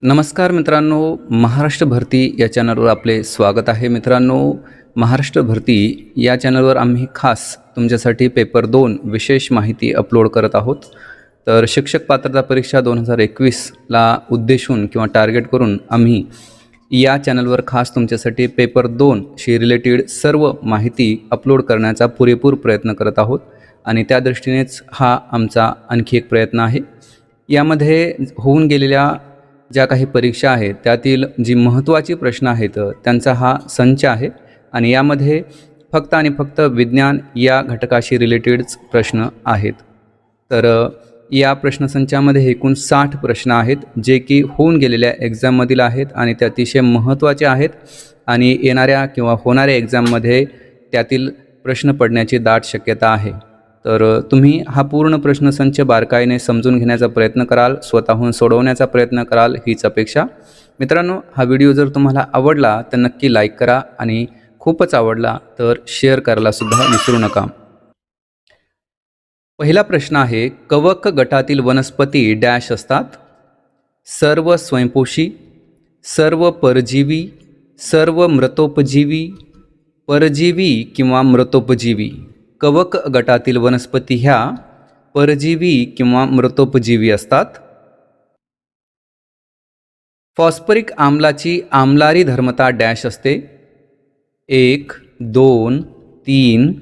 नमस्कार मित्रांनो, महाराष्ट्र भरती या चॅनलवर आपले स्वागत आहे. मित्रांनो, महाराष्ट्र भरती या चॅनलवर आम्ही खास तुमच्यासाठी पेपर 2 विशेष माहिती अपलोड करत आहोत. तर शिक्षक पात्रता परीक्षा 2021ला उद्देशून किंवा टार्गेट करून आम्ही या चॅनलवर खास तुमच्यासाठी पेपर 2 शी रिलेटेड सर्व माहिती अपलोड करण्याचा पुरेपूर प्रयत्न करत आहोत आणि त्या दृष्टीनेच हा आमचा आणखी एक प्रयत्न आहे. यामध्ये होऊन गेलेल्या ज्या काही परीक्षा आहेत त्यातील जी महत्त्वाची प्रश्न आहेत त्यांचा हा संच आहे आणि यामध्ये फक्त आणि फक्त विज्ञान या घटकाशी रिलेटेडच प्रश्न आहेत. तर या प्रश्नसंचामध्ये एकूण 60 प्रश्न आहेत जे की होऊन गेलेल्या एक्झाममधील आहेत आणि ते अतिशय महत्त्वाचे आहेत आणि येणाऱ्या किंवा होणाऱ्या एक्झाममध्ये त्यातील प्रश्न पडण्याची दाट शक्यता आहे. तर तुम्ही हा पूर्ण प्रश्नसंच बारकाईने समजून घेण्याचा प्रयत्न कराल, स्वतःहून सोडवण्याचा प्रयत्न कराल हीच अपेक्षा. मित्रांनो, हा व्हिडिओ जर तुम्हाला आवडला तर नक्की लाईक करा आणि खूपच आवडला तर शेअर करायला सुद्धा विसरू नका. पहिला प्रश्न आहे, कवक गटातील वनस्पती डॅश असतात? सर्व स्वयंपोषी, सर्व परजीवी, सर्व मृतोपजीवी, परजीवी किंवा मृतोपजीवी. कवक गटातील वनस्पती ह्या परजीवी किंवा मृतोपजीवी असतात. फॉस्फरिक आम्लाची आम्लारी धर्मता डॅश असते? 1, 2, 3,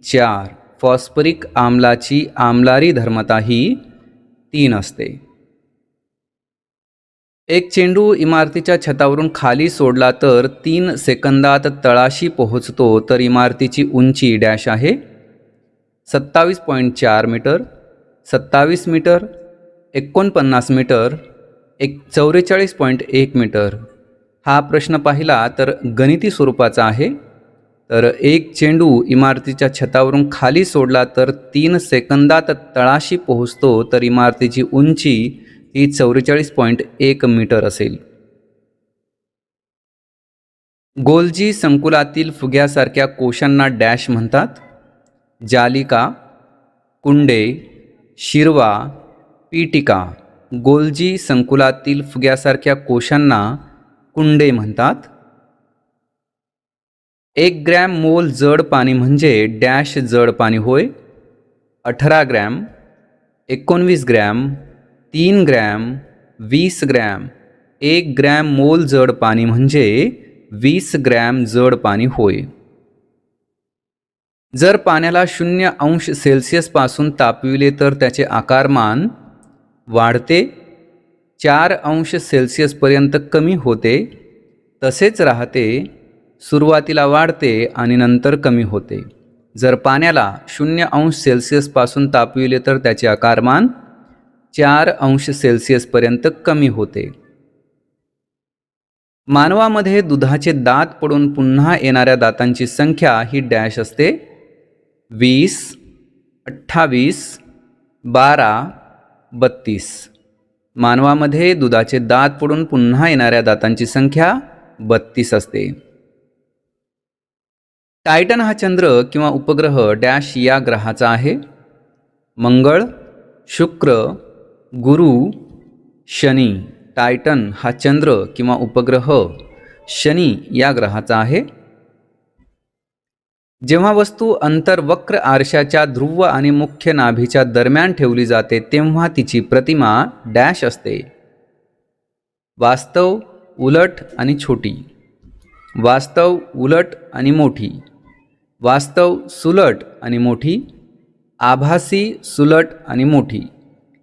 4. फॉस्फरिक आम्लाची आम्लारी धर्मता ही 3 असते. एक चेंडू इमारतीच्या छतावरून खाली सोडला तर 3 सेकंदात तळाशी पोहोचतो तर इमारतीची उंची डॅश आहे? 27.4 मीटर, 27 मीटर, 49 मीटर, 44.1 मीटर. हा प्रश्न पाहिला तर गणिती स्वरूपाचा आहे. तर एक चेंडू इमारतीच्या छतावरून खाली सोडला तर 3 सेकंदात तळाशी पोहोचतो तर इमारतीची उंची ही 44.1 मीटर असेल. गोल्जी संकुलातील फुग्यासारख्या कोशांना डॅश म्हणतात? जालिका, कुंडे, शिरवा, पीटिका. गोल्जी संकुलातील फुग्यासारख्या कोशांना कुंडे म्हणतात. 1 ग्रॅम मोल जड पाणी म्हणजे डॅश जड पाणी होय? 18 gram, 19 gram, 3 gram, 20 gram. 1 gram मोल जड पाणी म्हणजे 20 ग्रॅम जड पाणी होय. जर पाण्याला 0° पासून तापविले तर त्याचे आकारमान वाढते, 4° पर्यंत कमी होते, तसेच राहते, सुरुवातीला वाढते आणि नंतर कमी होते. जर पाण्याला 0° पासून तापविले तर त्याचे आकारमान 4° पर्यंत कमी होते. मानवामध्ये दुधाचे दात पडून पुन्हा येणाऱ्या दातांची संख्या ही डॅश असते? 20, 28, 12, 32. मानवामध्ये दुधाचे दात पडून पुन्हा येणाऱ्या दातांची संख्या 32 असते. टायटन हा चंद्र किंवा उपग्रह डॅश या ग्रहाचा आहे? मंगळ, शुक्र, गुरु, शनी. टायटन हा चंद्र किंवा उपग्रह शनी या ग्रहाचा आहे. जेव्हा वस्तू अंतर्वक्र आरशाच्या ध्रुव आणि मुख्य नाभीच्या दरम्यान ठेवली जाते तेव्हा तिची प्रतिमा डॅश असते? वास्तव, उलट आणि छोटी. वास्तव, उलट आणि मोठी. वास्तव, सुलट आणि मोठी. आभासी, सुलट आणि मोठी.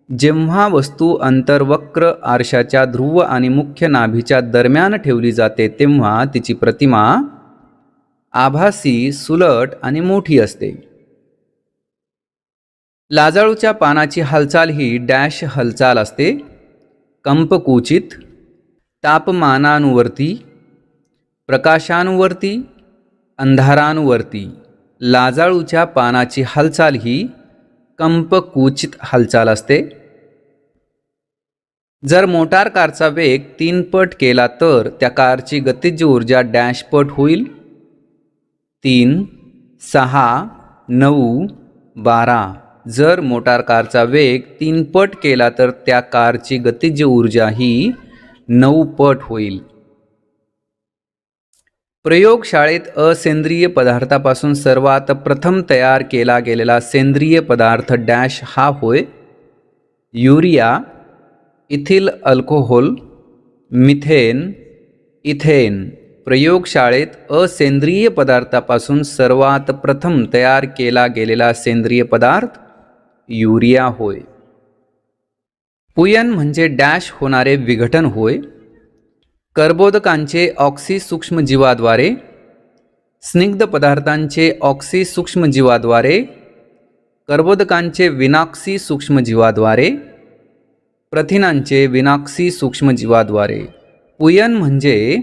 जेव्हा वस्तू अंतर्वक्र आरशाच्या ध्रुव आणि मुख्य नाभीच्या दरम्यान ठेवली जाते तेव्हा तिची प्रतिमा आभासी, सुलट आणि मोठी असते. लाजाळूच्या पानाची हालचाल ही डॅश हालचाल असते? कंपकुचित, तापमानानुवर्ती, प्रकाशानुवर्ती, अंधारानुवर्ती. लाजाळूच्या पानाची हालचाल ही कंपकुचित हालचाल असते. जर मोटार कारचा वेग 3 पट केला तर त्या कारची गतिज ऊर्जा डॅश पट होईल? 3, 6, 9, 12. जर मोटार कारचा वेग 3 पट केला तर त्या कारची गतिज ऊर्जा ही 9 पट होईल. प्रयोगशाळेत असेंद्रिय पदार्थापासून सर्वात प्रथम तयार केला गेलेला सेंद्रिय पदार्थ डॅश हा होय. Urea, ethyl alcohol, methane, ethane. प्रयोगशाळेत असेंद्रिय पदार्थापासून सर्वात प्रथम तयार केला गेलेला सेंद्रिय पदार्थ युरिया होय. पुयन म्हणजे डॅश होणारे विघटन होय. कर्बोदकांचे ऑक्सी सूक्ष्मजीवाद्वारे, स्निग्ध पदार्थांचे ऑक्सी सूक्ष्मजीवाद्वारे, कर्बोदकांचे विनाक्सी सूक्ष्मजीवाद्वारे, प्रथिनांचे विनाक्सी सूक्ष्मजीवाद्वारे. पुयन म्हणजे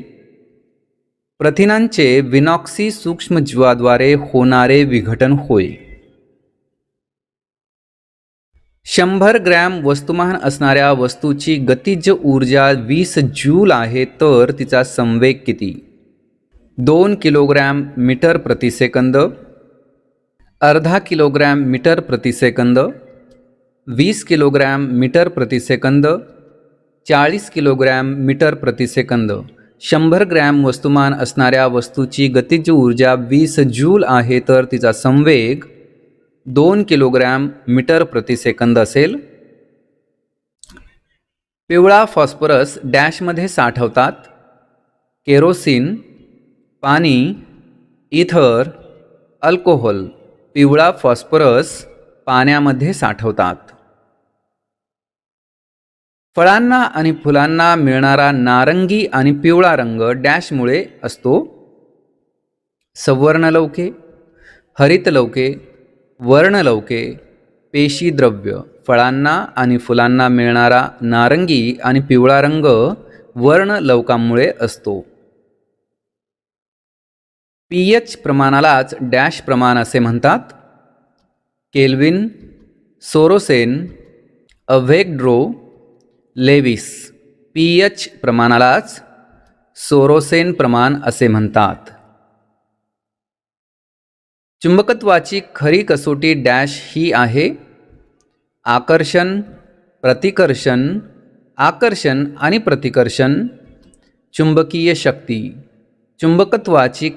प्रथिनांचे विनाक्सी सूक्ष्मजीवाद्वारे होणारे विघटन होय. 100 ग्रॅम वस्तुमान असणाऱ्या वस्तूची गतिज ऊर्जा 20 जूल आहे तर तिचा संवेग किती? 2 किलोग्रॅम मीटर प्रति सेकंद, अर्धा किलोग्रॅम मीटर प्रति सेकंद, 20 किलोग्रॅम मीटर प्रति सेकंद, 40 किलोग्रॅम मीटर प्रति सेकंद. 100 ग्रॅम वस्तुमान असणाऱ्या वस्तूची गतिज ऊर्जा 20 जूल आहे तर तिचा संवेग 2 किलोग्रॅम मीटर प्रति सेकंद असेल. पिवळा फॉस्फरस डॅशमध्ये साठवतात. केरोसिन, पाणी, इथर, अल्कोहोल. पिवळा फॉस्फरस पाण्यामध्ये साठवतात. फळांना आणि फुलांना मिळणारा नारंगी आणि पिवळा रंग डॅशमुळे असतो. सवर्णलवके, हरितलवके, वर्णलवके, पेशीद्रव्य. फळांना आणि फुलांना मिळणारा नारंगी आणि पिवळा रंग वर्णलवकांमुळे असतो. पीएच प्रमाणालाच डॅश प्रमाण असे म्हणतात. Kelvin, Sorensen, Avogadro, Lewis. PH प्रमाणालाच सोरोसेन प्रमाण असे म्हणतात. चुंबकत्वाची खरी कसोटी डॅश ही आहे. आकर्षण, प्रतिकर्षण, आकर्षण आणि प्रतिकर्षण. चुंबकीय शक्ती. चुंबकत्वाची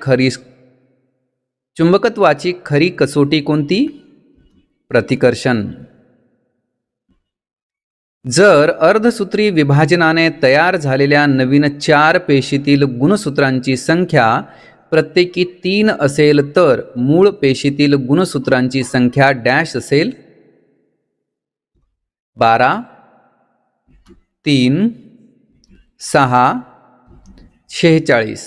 खरी कसोटी कोणती? प्रतिकर्षण. जर अर्धसूत्री विभाजनाने तयार झालेल्या नवीन 4 पेशीतील गुणसूत्रांची संख्या प्रत्येकी 3 असेल तर मूळ पेशीतील गुणसूत्रांची संख्या डॅश असेल. 12, 3, 6, 46.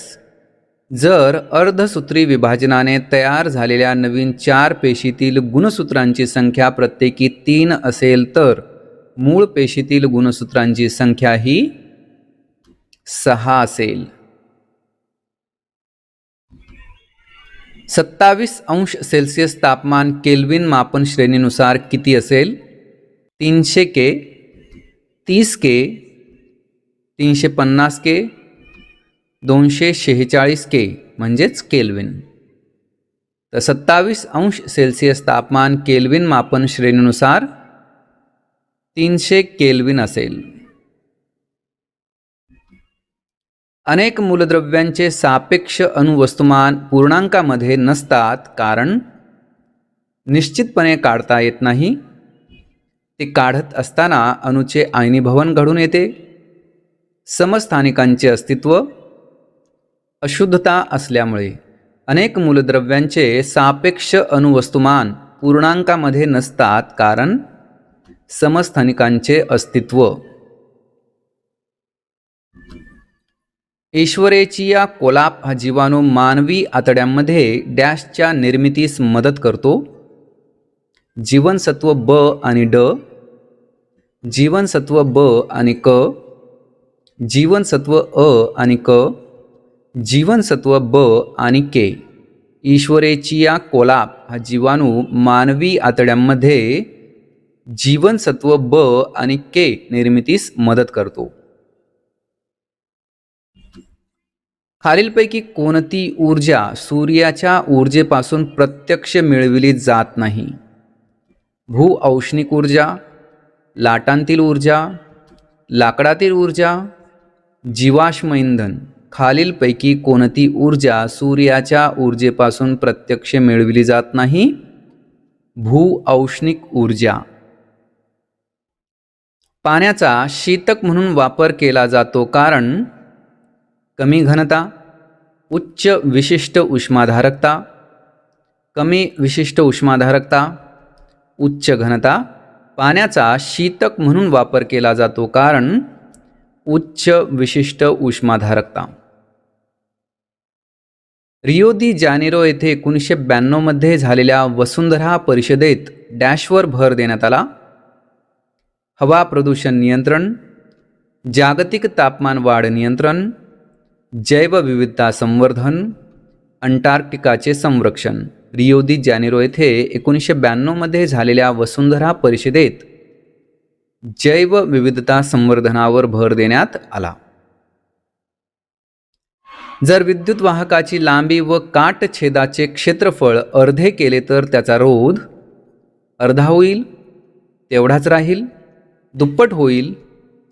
जर अर्धसूत्री विभाजनाने तयार झालेल्या नवीन 4 पेशीतील गुणसूत्रांची संख्या प्रत्येकी 3 असेल तर मूळ पेशीतील गुणसूत्रांची संख्या ही 6 असेल. 27 अंश सेल्सिअस तापमान केल्विन मापन श्रेणीनुसार किती असेल? 300 के, 30 के, 350 के, 246 के म्हणजेच केल्विन. तर 27 अंश सेल्सिअस तापमान केल्विन मापन श्रेणीनुसार 300 केल्विन असेल. अनेक मूलद्रव्यांचे सापेक्ष अणुवस्तुमान पूर्णांकामध्ये नसतात कारण निश्चितपणे काढता येत नाही. ते काढत असताना अणूचे आयनीभवन घडून येते. समस्थानिकांचे अस्तित्व, अशुद्धता असल्यामुळे अनेक मूलद्रव्यांचे सापेक्ष अणुवस्तुमान पूर्णांकामध्ये नसतात कारण समस्थानिकांचे अस्तित्व. ईश्वरेचिया कोलाप हा जीवाणू मानवी आतड्यांमध्ये डॅशच्या निर्मितीस मदत करतो. जीवनसत्व ब आणि ड, जीवनसत्व ब आणि क, जीवनसत्व अ आणि क, जीवनसत्व ब आणि के. ईश्वरेचिया कोलाप हा जीवाणू मानवी आतड्यांमध्ये जीवनसत्व ब आणि के निर्मितीस मदत करतो. खालीलपैकी कोणती ऊर्जा सूर्याच्या ऊर्जेपासून प्रत्यक्ष मिळविली जात नाही? भूऔष्णिक ऊर्जा, लाटांतील ऊर्जा, लाकडातील ऊर्जा, जीवाश्म इंधन. खालीलपैकी कोणती ऊर्जा सूर्याच्या ऊर्जेपासून प्रत्यक्ष मिळविली जात नाही? भूऔष्णिक ऊर्जा. पाण्याचा शीतक म्हणून वापर केला जातो कारण कमी घनता, उच्च विशिष्ट उष्माधारकता, कमी विशिष्ट उष्माधारकता, उच्च घनता. पाण्याचा शीतक म्हणून वापर केला जातो कारण उच्च विशिष्ट उष्माधारकता. रियो दी जानेरो येथे 1992 मध्ये झालेल्या वसुंधरा परिषदेत डॅशवर भर देण्यात आला? हवा प्रदूषण नियंत्रण, जागतिक तापमान वाढ नियंत्रण, जैवविविधता संवर्धन, अंटार्क्टिकाचे संरक्षण. रियो दी जानेरो येथे 1992 मध्ये झालेल्या वसुंधरा परिषदेत जैवविविधता संवर्धनावर भर देण्यात आला. जर विद्युत वाहकाची लांबी व काटछेदाचे क्षेत्रफळ अर्धे केले तर त्याचा रोध अर्धा होईल, तेवढाच राहील, दुप्पट होईल,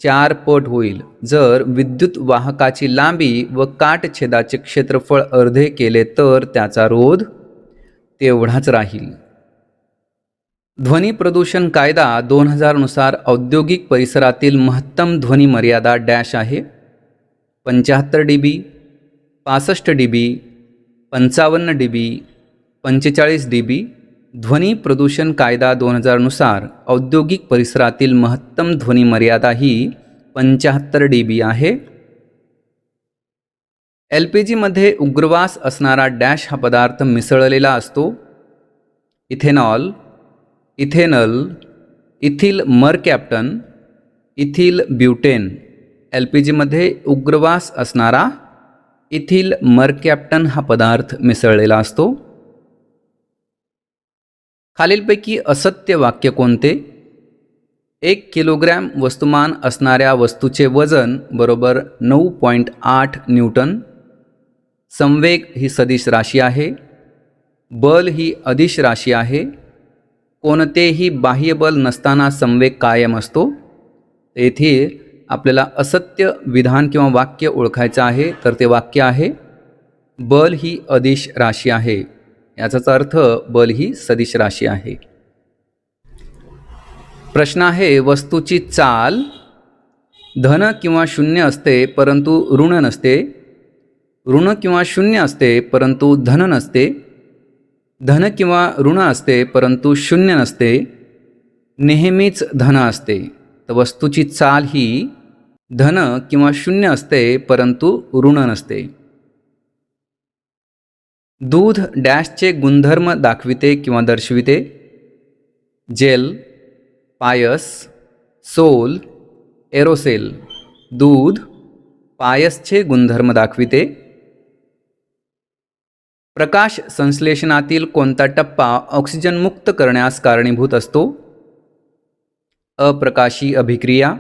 4 पट होईल. जर विद्युत वाहकाची लांबी व काटछेदाचे क्षेत्रफळ अर्धे केले तर त्याचा रोध तेवढाच राहील. ध्वनी प्रदूषण कायदा 2000 नुसार औद्योगिक परिसरातील महत्तम ध्वनी मर्यादा डॅश आहे? 75 dB, 65 dB, 55 dB, 45 dB. ध्वनी प्रदूषण कायदा 2000 नुसार औद्योगिक परिसरातील महत्तम ध्वनी मर्यादा ही 75 dB आहे. LPG मध्ये उग्रवास असणारा डॅश हा पदार्थ मिसळलेला असतो? Ethanol, ethanal, ethyl mercaptan, ethyl butane. LPG मध्ये उग्रवास असणारा इथिल मरकॅप्टन हा पदार्थ मिसळलेला असतो. खालीलपैकी असत्य वाक्य कोणते? 1 किलोग्रॅम वस्तुमान असणाऱ्या वस्तूचे वजन बरोबर 9.8 न्यूटन. संवेग ही सदिश राशी आहे. बल ही अदिश राशी आहे. कोणतेही बाह्य बल नसताना संवेग कायम असतो. येथे आपल्याला असत्य विधान किंवा वाक्य ओळखायचं आहे, तर ते वाक्य आहे बल ही अदिश राशी आहे. याचाच अर्थ बल ही सदिश राशी आहे. प्रश्न आहे, वस्तूची चाल धन किंवा शून्य असते परंतु ऋण नसते, ऋण किंवा शून्य असते परंतु धन नसते, धन किंवा ऋण असते परंतु शून्य नसते, नेहमीच धन असते. तर वस्तूची चाल ही धन किंवा शून्य असते परंतु ऋण नसते. दूध डॅशचे गुणधर्म दाखविते किंवा दर्शविते? जेल, पायस, सोल, एरोसेल. दूध पायसचे गुणधर्म दाखविते. प्रकाश संश्लेषणातील कोणता टप्पा ऑक्सिजन मुक्त करण्यास कारणीभूत असतो? अप्रकाशी अभिक्रिया,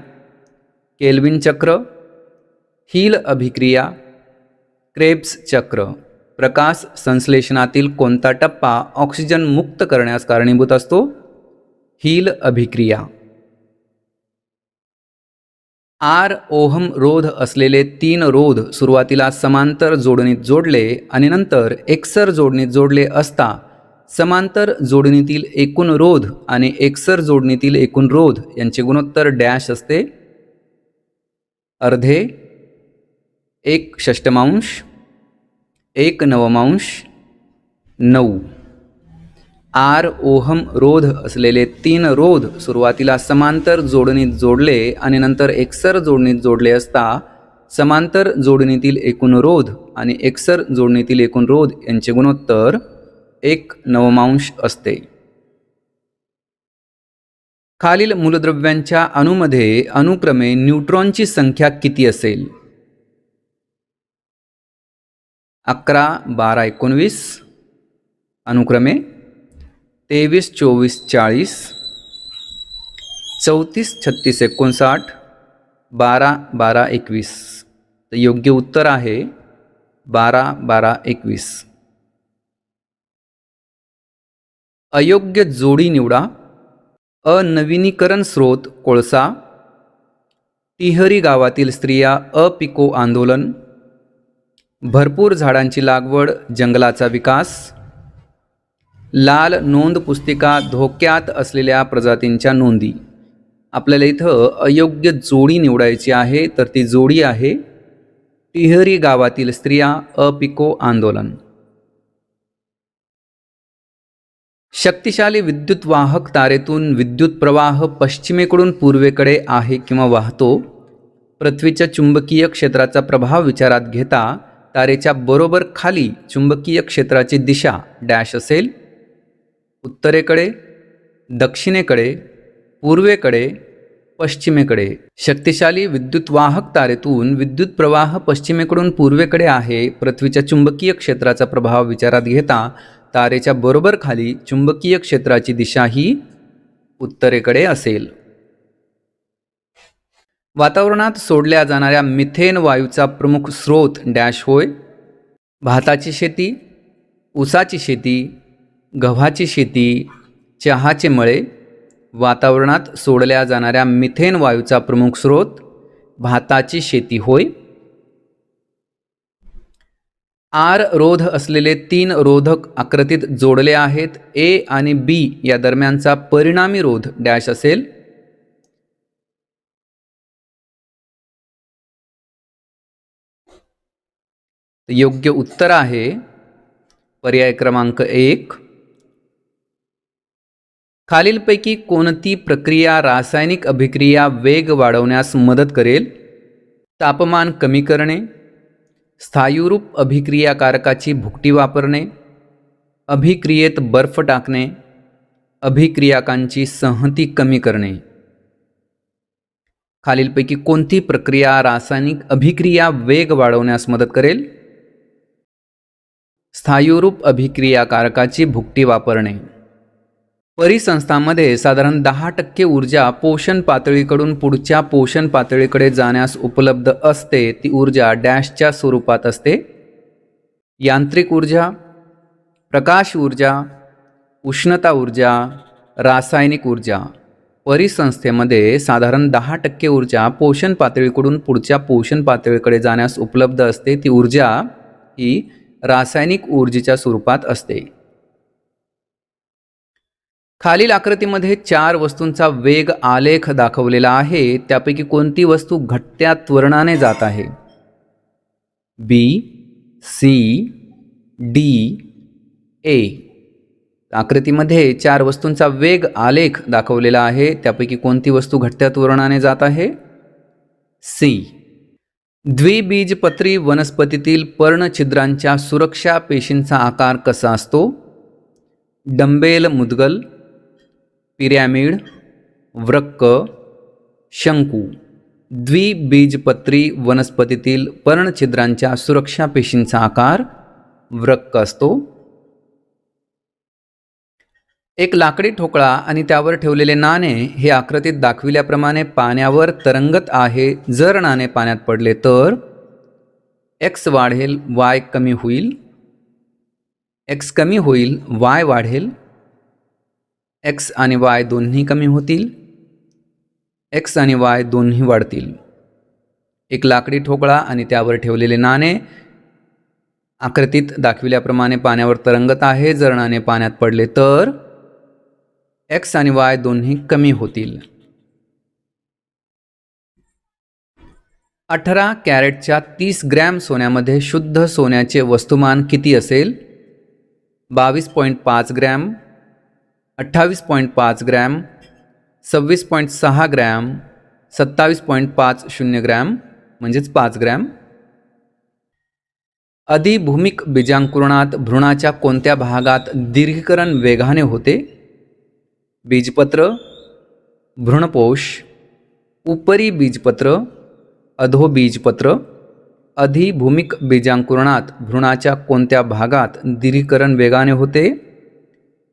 केल्विन चक्र, हील अभिक्रिया, क्रेब्स चक्र. प्रकाश संश्लेषणातील कोणता टप्पा ऑक्सिजन मुक्त करण्यास कारणीभूत असतो? हील अभिक्रिया. R ओहम रोध असलेले 3 रोध सुरुवातीला समांतर जोडणीत जोडले आणि नंतर एकसर जोडणीत जोडले असता समांतर जोडणीतील एकूण रोध आणि एकसर जोडणीतील एकूण रोध यांचे गुणोत्तर डॅश असते? अर्धे, 1/6, 1/9, 9. R ओहम रोध असलेले 3 रोध सुरुवातीला समांतर जोडणीत जोडले आणि नंतर एकसर जोडणीत जोडले असता समांतर जोडणीतील एकूण रोध आणि एकसर जोडणीतील एकूण रोध यांचे गुणोत्तर 1/9 असते. खालील मूलद्रव्यांच्या अणूमध्ये अनुक्रमे न्यूट्रॉनची संख्या किती असेल? 11, 12, 19 अनुक्रमे 23, 24, 40, 34, 36, 59, 12, 12, 21. तर योग्य उत्तर आहे 12, 12, 21. अयोग्य जोडी निवडा. अनवीनीकरण स्रोत कोळसा, टिहरी गावातील स्त्रिया अपिको आंदोलन, भरपूर झाडांची लागवड, जंगलाचा विकास, लाल नोंद पुस्तिका, धोक्यात असलेल्या प्रजातींच्या नोंदी. आपल्याला इथं अयोग्य जोडी निवडायची आहे, तर ती जोडी आहे टिहरी गावातील स्त्रिया अपिको आंदोलन. शक्तिशाली विद्युत वाहक तारेतून विद्युत प्रवाह पश्चिमेकडून पूर्वेकडे आहे किंवा वाहतो. पृथ्वीच्या चुंबकीय क्षेत्राचा प्रभाव विचारात घेता तारेच्या बरोबर खाली चुंबकीय क्षेत्राची दिशा डॅश असेल. उत्तरेकडे, दक्षिणेकडे, पूर्वेकडे, पश्चिमेकडे. शक्तिशाली विद्युतवाहक तारेतून विद्युत प्रवाह पश्चिमेकडून पूर्वेकडे आहे. पृथ्वीच्या चुंबकीय क्षेत्राचा प्रभाव विचारात घेता तारेच्या बरोबर खाली चुंबकीय क्षेत्राची दिशा ही उत्तरेकडे असेल. वातावरणात सोडल्या जाणाऱ्या मिथेन वायूचा प्रमुख स्रोत डॅश होय. भाताची शेती, ऊसाची शेती, गव्हाची शेती, चहाचे मळे. वातावरणात सोडल्या जाणाऱ्या मिथेन वायूचा प्रमुख स्रोत भाताची शेती होय. आर रोध असलेले 3 रोधक आकृतीत जोडले आहेत. ए आणि बी या दरम्यानचा परिणामी रोध डॅश असेल. योग्य उत्तर आहे पर्याय क्रमांक 1. खालीलपैकी कोणती प्रक्रिया रासायनिक अभिक्रिया वेग वाढवण्यास मदत करेल? तापमान कमी करणे, स्थायूरूप अभिक्रियाकारकाची भुकटी वापरणे, अभिक्रियेत बर्फ टाकणे, अभिक्रियाकांची संहती कमी करणे. खालीलपैकी कोणती प्रक्रिया रासायनिक अभिक्रिया वेग वाढवण्यास मदत करेल? स्थायूरूप अभिक्रियाकारकाची भुकटी वापरणे. परिसंस्थांमध्ये साधारण 10% ऊर्जा पोषण पातळीकडून पुढच्या पोषण पातळीकडे जाण्यास उपलब्ध असते. ती ऊर्जा डॅशच्या स्वरूपात असते. यांत्रिक ऊर्जा, प्रकाश ऊर्जा, उष्णता ऊर्जा, रासायनिक ऊर्जा. परिसंस्थेमध्ये साधारण 10% ऊर्जा पोषण पातळीकडून पुढच्या पोषण पातळीकडे जाण्यास उपलब्ध असते. ती ऊर्जा ही रासायनिक ऊर्जेच्या स्वरूपात असते. खालील आकृतीमध्ये 4 वस्तूंचा वेग आलेख दाखवलेला आहे. त्यापैकी कोणती वस्तू घटत्या त्वरणाने जात आहे? बी, सी, डी, ए. आकृतीमध्ये 4 वस्तूंचा वेग आलेख दाखवलेला आहे. त्यापैकी कोणती वस्तू घटत्या त्वरणाने जात आहे? सी. द्विबीजपत्री वनस्पतीतील पर्णछिद्रांच्या सुरक्षा पेशींचा आकार कसा असतो? डंबेल मुद्गल, पिरॅमिड, वृक्क, शंकू. द्विबीजपत्री वनस्पतीतील पर्णछिद्रांच्या सुरक्षा पेशींचा आकार वृक्क असतो. एक लाकडी ठोकळा आणि त्यावर ठेवलेले नाणे हे आकृतीत दाखविल्याप्रमाणे पाण्यावर तरंगत आहे. जर नाणे पाण्यात पडले तर एक्स वाढेल, वाय कमी होईल. एक्स कमी होईल, वाय वाढेल. एक्स आणि वाय दोन्ही कमी होतील. एक्स आणि वाय दोन्ही वाढतील. एक लाकडी ठोकळा आणि त्यावर ठेवलेले नाणे आकृतीत दाखविल्याप्रमाणे पाण्यावर तरंगत आहे. जर नाणे पाण्यात पडले तर एक्स आणि वाय दोन्ही कमी होतील. 18 कॅरेटच्या 30 ग्रॅम सोन्यामध्ये शुद्ध सोन्याचे वस्तुमान किती असेल? 22.5 ग्रॅम, 28.5 ग्रॅम, 26.6 ग्रॅम, 27.50 ग्रॅम म्हणजेच 5 ग्रॅम. अधिभूमिक बीजांकुरणात भ्रूणाच्या कोणत्या भागात दीर्घीकरण वेगाने होते? बीजपत्र, भ्रूणपोष, उपरी बीजपत्र, अधोबीजपत्र. अधिभूमिक बीजांकुरणात भ्रूणाच्या कोणत्या भागात दीर्घीकरण वेगाने होते?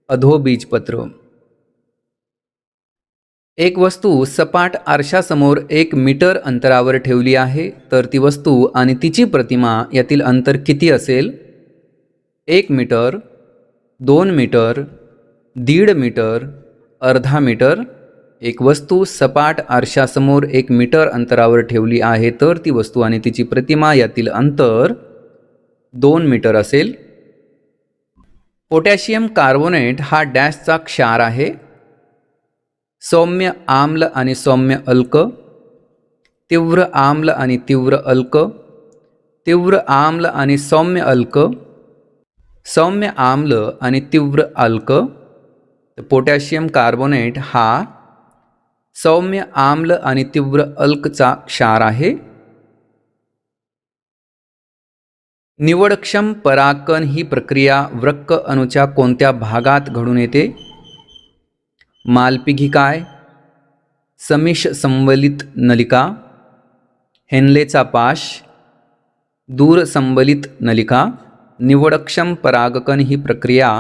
अधोबीजपत्र. एक वस्तू सपाट आरशासमोर 1 मीटर अंतरावर ठेवली आहे, तर ती वस्तू आणि तिची प्रतिमा यातील अंतर किती असेल? 1 मीटर, 2 मीटर, 1.5 मीटर, अर्धा मीटर, एक वस्तू सपाट आरशासमोर 1 मीटर अंतरावर ठेवली आहे तर ती वस्तू आणि तिची प्रतिमा यातील अंतर 2 मीटर असेल. पोटॅशियम कार्बोनेट हा डॅशचा क्षार आहे. सौम्य आम्ल आणि सौम्य अल्क, तीव्र आम्ल आणि तीव्र अल्क, तीव्र आम्ल आणि सौम्य अल्क, सौम्य आम्ल आणि तीव्र अल्क. पोटॅशियम कार्बोनेट हा सौम्य आम्ल आणि तीव्र अल्कचा क्षार आहे. निवडक्षम परागकण ही प्रक्रिया वृक्क अणूच्या कोणत्या भागात घडून येते? मालपिघिकाय, समिश संवलित नलिका, हेनलेचा पाश, दूर संवलित नलिका. निवडक्षम परागकण ही प्रक्रिया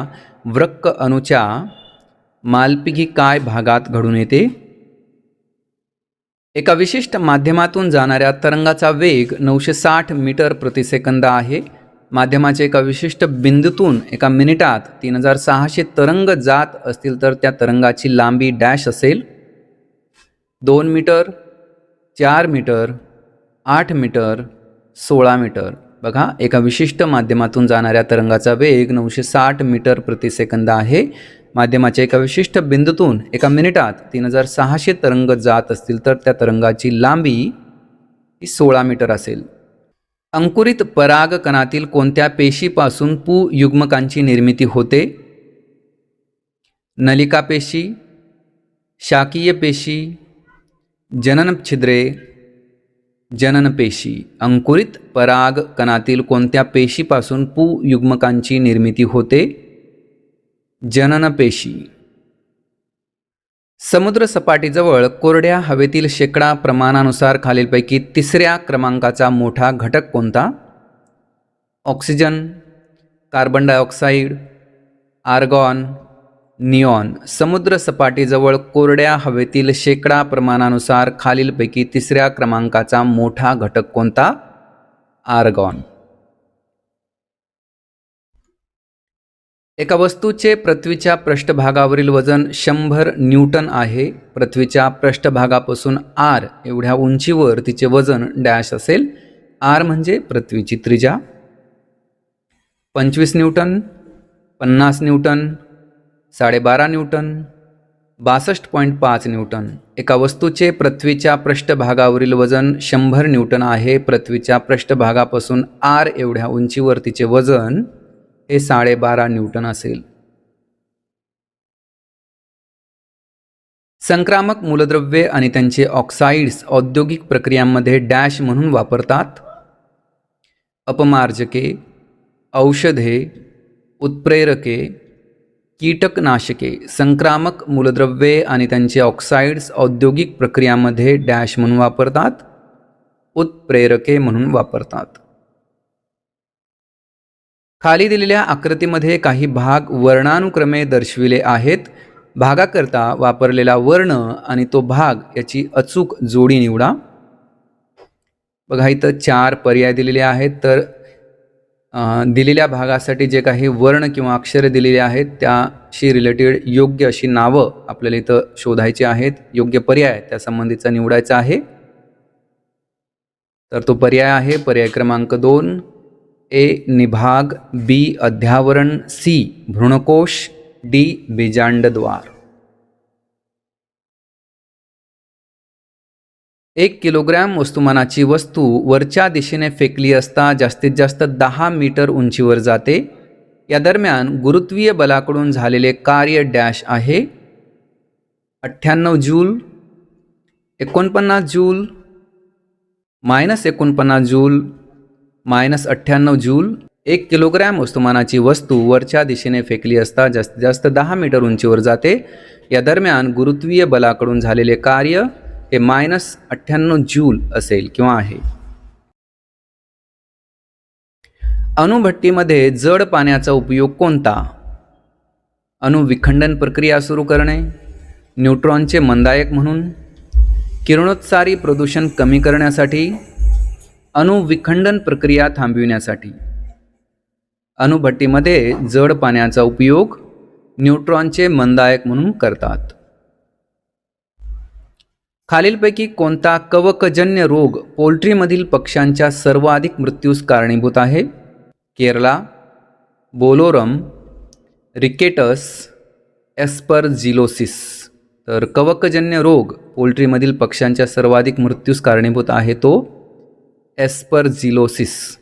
वृक्क अणूच्या मालपिघिकाय भागात घडून येते. एका विशिष्ट माध्यमातून जाणाऱ्या तरंगाचा वेग 960 मीटर प्रति सेकंद आहे. माध्यमाच्या एका विशिष्ट बिंदूतून एका मिनिटात 3600 तरंग जात असतील तर त्या तरंगाची लांबी डॅश असेल. 2 मीटर, 4 मीटर, 8 मीटर, 16 मीटर. बघा, एका विशिष्ट माध्यमातून जाणाऱ्या तरंगाचा वेग 960 मीटर प्रति सेकंद आहे. माध्यमाच्या एका विशिष्ट बिंदूतून एका मिनिटात 3600 तरंग जात असतील तर त्या तरंगाची लांबी ही 16 मीटर असेल. अंकुरित परागकणातील कोणत्या पेशीपासून पुयुग्मकांची निर्मिती होते? नलिका पेशी, शाकीय पेशी, जनन छिद्रे, जनन पेशी. अंकुरित परागकणातील कोणत्या पेशीपासून पुयुग्मकांची निर्मिती होते? जनन पेशी. समुद्र सपाटीजवळ कोरड्या हवेतील शेकडा प्रमाणानुसार खालीलपैकी तिसऱ्या क्रमांकाचा मोठा घटक कोणता? Oxygen, carbon dioxide, argon, neon. समुद्र सपाटीजवळ कोरड्या हवेतील शेकडा प्रमाणानुसार खालीलपैकी तिसऱ्या क्रमांकाचा मोठा घटक कोणता? आर्गॉन. एका वस्तूचे पृथ्वीच्या पृष्ठभागावरील वजन 100 न्यूटन आहे. पृथ्वीच्या पृष्ठभागापासून r एवढ्या उंचीवर तिचे वजन डॅश असेल. r म्हणजे पृथ्वीची त्रिज्या. 25 न्यूटन, 50 न्यूटन, 12.5 न्यूटन, 62.5 न्यूटन. एका वस्तूचे पृथ्वीच्या पृष्ठभागावरील वजन 100 न्यूटन आहे. पृथ्वीच्या पृष्ठभागापासून r एवढ्या उंचीवर तिचे वजन हे 12.5 न्यूटन असेल. संक्रामक मूलद्रव्ये आणि त्यांचे ऑक्साइड्स औद्योगिक प्रक्रियांमध्ये डॅश म्हणून वापरतात. अपमार्जके, औषधे, उत्प्रेरके, कीटकनाशके. संक्रामक मूलद्रव्ये आणि त्यांचे ऑक्साइड्स औद्योगिक प्रक्रियांमध्ये डॅश म्हणून वापरतात. उत्प्रेरके म्हणून वापरतात. खाली दिलेल्या आकृतीमध्ये काही भाग वर्णानुक्रमे दर्शविले आहेत. भागाकरता वापरलेला वर्ण आणि तो भाग याची अचूक जोडी निवडा. बघा, इथं 4 पर्याय दिलेले आहेत. तर दिलेल्या भागासाठी जे काही वर्ण किंवा अक्षरे दिलेली आहेत त्याशी रिलेटेड योग्य अशी नावं आपल्याला इथं शोधायची आहेत. योग्य पर्याय त्या संबंधीचा निवडायचा आहे. तर तो पर्याय आहे पर्याय क्रमांक 2, ए निभाग, बी अध्यावरण, सी भ्रूणकोश, डी बीजांडद्वार. 1 किलोग्रॅम वस्तुमानाची वस्तू वरच्या दिशेने फेकली असता जास्तीत जास्त 10 मीटर उंचीवर जाते. या दरम्यान गुरुत्वीय बलाकडून झालेले कार्य डॅश आहे. 98 joule, 49 joule, -49 joule, -98 joule. 1 kilogram वस्तुमानाची वस्तू वरच्या दिशेने फेकली असता जास्तीत जास्त 10 मीटर उंचीवर जाते. या दरम्यान गुरुत्वीय बलाकडून झालेले कार्य हे -98 जूल असेल किंवा आहे. अणुभट्टीमध्ये जड पाण्याचा उपयोग कोणता? अणुविखंडन प्रक्रिया सुरू करणे, न्यूट्रॉनचे मंदायक म्हणून, किरणोत्सारी प्रदूषण कमी करण्यासाठी, अणुविखंडन प्रक्रिया थांबविण्यासाठी. अणुभट्टीमध्ये जड पाण्याचा उपयोग न्यूट्रॉनचे मंदायक म्हणून करतात. खालीलपैकी कोणता कवकजन्य रोग पोल्ट्रीमधील पक्ष्यांच्या सर्वाधिक मृत्यूस कारणीभूत आहे? केरला, बोलोरम, रिकेटस, एस्परजिलोसिस. तर कवकजन्य रोग पोल्ट्रीमधील पक्ष्यांच्या सर्वाधिक मृत्यूस कारणीभूत आहे तो एस्परजिलोसिस.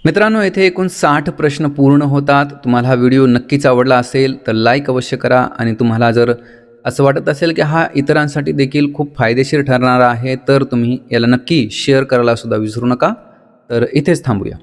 मित्रांनो, येथे एकूण 60 प्रश्न पूर्ण होतात. तुम्हाला हा व्हिडिओ नक्कीच आवडला असेल तर लाईक अवश्य करा आणि तुम्हाला जर असं वाटत असेल की हा इतरांसाठी देखील खूप फायदेशीर ठरणार आहे तर तुम्ही याला नक्की शेअर करायला सुद्धा विसरू नका. तर इथेच थांबूया.